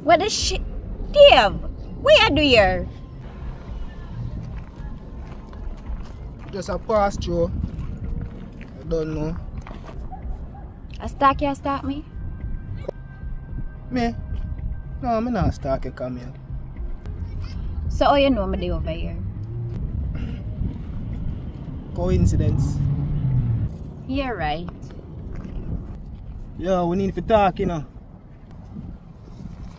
What the shit? Dave, what you do here? Just a pass through. I don't know. I stalk you, stalk me? Me? No, I'm not stalk you, Camille. So how you know me dey over here? Coincidence. You're right. Yo, we need to talk, you know.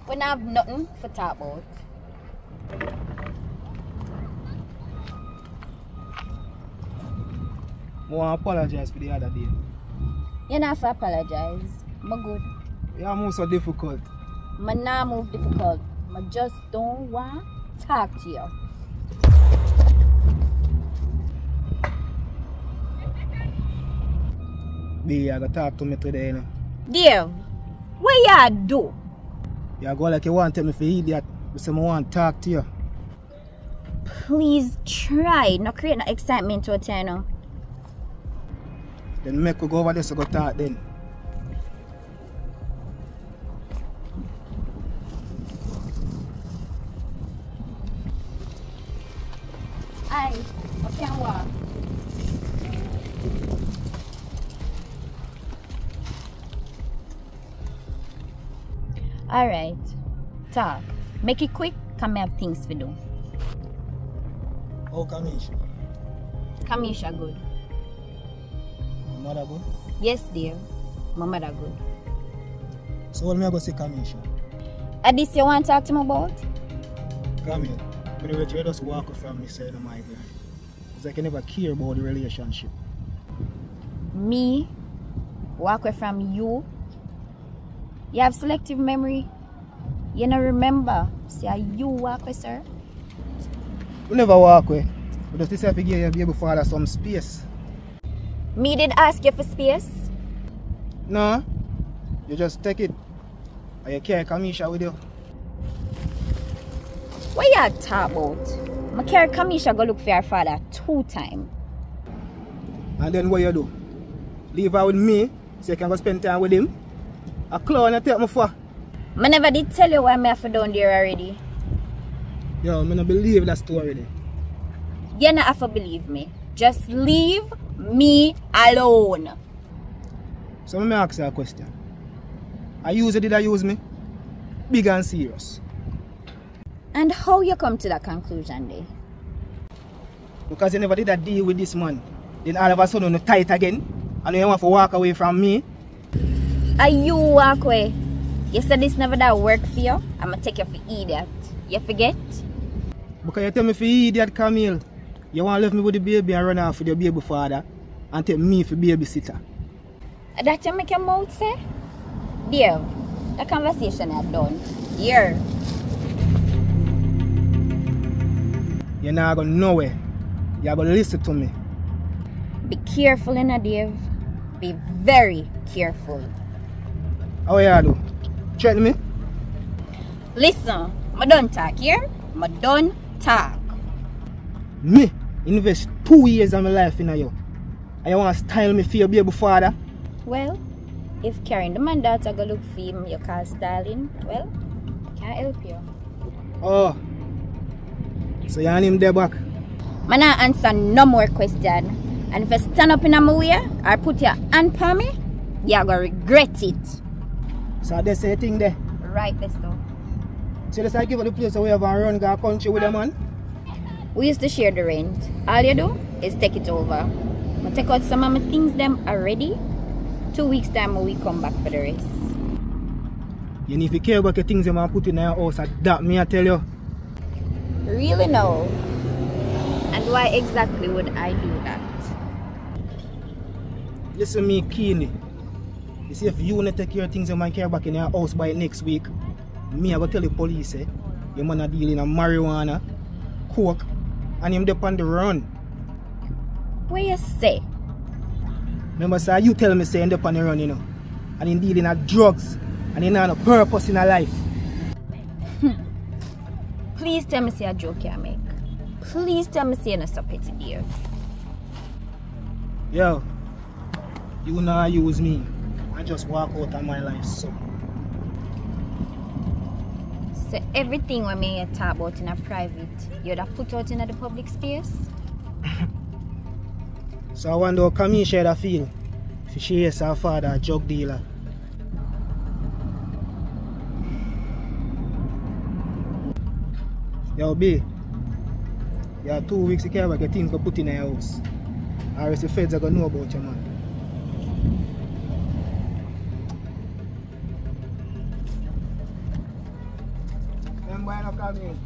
We don't have nothing for talk about. I want to apologize for the other day. You don't have to apologize. I'm good. Yeah, I'm so difficult. I'm not move difficult. I just don't want to talk to you. B, you gotta talk to me today, you know. Dave, what you do? You go like you want to tell me for idiot. But say I want to talk to you. Please try. Not create no excitement out here now. Then make we go over there so go talk then. Aye, I can't walk. Alright, talk. Make it quick, come have things to do. Oh, Kamisha. Kamisha good. Mother good? Yes, dear. My mother good. So what me I go say Kamisha? At this you want to talk to me about? Come here. But you just walk away from me saying my girl. It's like you never care about the relationship. Me? Walk away from you? You have selective memory. You don't remember. Say you walk away, sir? We never walk away. We just have to give your baby father some space. Me did ask you for space? No. You just take it. And you carry Kamisha with you. What you talk about? I carry Kamisha go look for her father 2 times. And then what you do? Leave her with me so you can go spend time with him? A clown you take me for? I never did tell you why I have to down there already. Yo, I don't believe that story there. You don't have to believe me. Just leave me alone. So let me ask you a question. I use it, did I use me? Big and serious. And how you come to that conclusion, there? Because you never did a deal with this man. Then all of a sudden you tight again. And you want to walk away from me. Are you walk away? You said this never that work for you? I'm going to take you for idiot. You forget? Because you tell me for idiot, Camille. You want to leave me with the baby and run off with your baby father. And take me for babysitter. That you make your mouth say? Dear, the conversation is done. Here. You're not going nowhere. You're going to listen to me. Be careful, Dave. Be very careful. How you do? Threaten me? Listen, I don't talk here. I don't talk. Me invest 2 years of my life in you. And you want to style me for your baby father? Well, if carrying the man daughter go look for him, you call styling, well, can't help you. Oh. So you want him there back? I not answer no more question. And if you stand up in my way or put your hand on me, you're going to regret it. So that's the thing there? Right, Besto. So let's give her the place where we have a run the country with a man? We used to share the rent. All you do is take it over. I take out some of my things them already. 2 weeks time we come back for the rest. You need to care about the things you want to put in your house. That me I tell you. Really no. And why exactly would I do that? Listen me keenly. You see, if you want to take your things you might care back in your house by next week, me I will tell the police, your man are dealing in marijuana, coke, and him up on the run. What you say? Remember, sir, you tell me say him up on the run, you know, and him dealing in drugs, and he not no purpose in a life. Please tell me say a joke you make. Please tell me say you not stop it dear. Yo, you not use me. I just walk out of my life, so. So everything when me talk about in a private, you'd have put out in the public space? So I wonder how Kamisha would feel if she is her father a drug dealer. Yo, B, you have 2 weeks to care about your things to put in your house. Or else the feds are going to know about you, man. Them boy not come in.